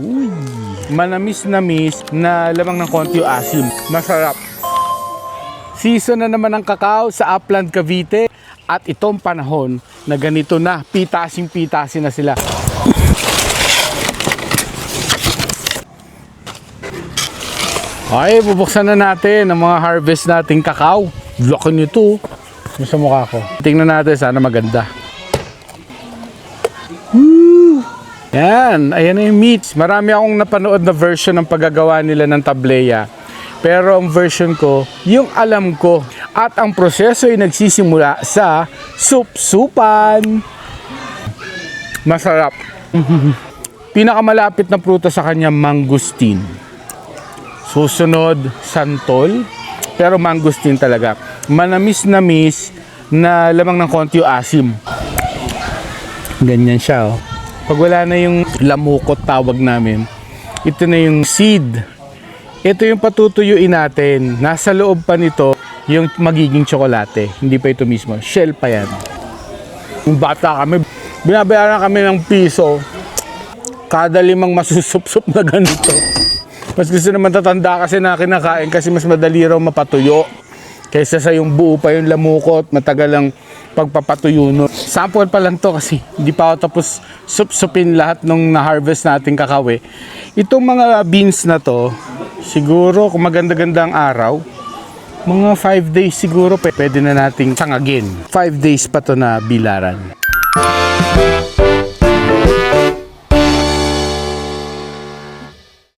Uy, manamis-namis na lamang ng konti yung asim. Masarap. Season na naman ng kakao sa Upland, Cavite. At itong panahon na ganito na, pitasin na sila. Ay, bubuksan na natin ang mga harvest nating kakao. Laki nito. Yung sa mukha ko. Tingnan natin, sana maganda. Woo! Yan, ayan na yung meats. Marami akong napanood na version ng paggagawa nila ng tableya. Pero ang version ko, yung alam ko. At ang proseso ay nagsisimula sa sup-supan. Masarap. Pinakamalapit na prutas sa kanya, mangustin. Susunod, santol. Pero mangustin talaga. Manamis-namis na lamang ng konti yung asim. Ganyan siya, oh. Pag wala na yung lamukot tawag namin, ito na yung seed. Ito yung patutuyuin natin. Nasa loob pa nito yung magiging tsokolate. Hindi pa ito mismo. Shell pa yan. Yung bata kami, binabayaran kami ng piso. Kada 5 masusup-sup na ganito. Mas gusto naman tatanda kasi na kinakain kasi mas madali raw mapatuyo. Kaysa sa yung buo pa yung lamukot, matagal ang pagpapatuyo. No? Sample pa lang to kasi hindi pa ako tapos sup-supin lahat nung na-harvest nating kakawe. Itong mga beans na to, siguro kung maganda-ganda ang araw, mga 5 days siguro pwede na nating tangagin. 5 days pa to na bilaran.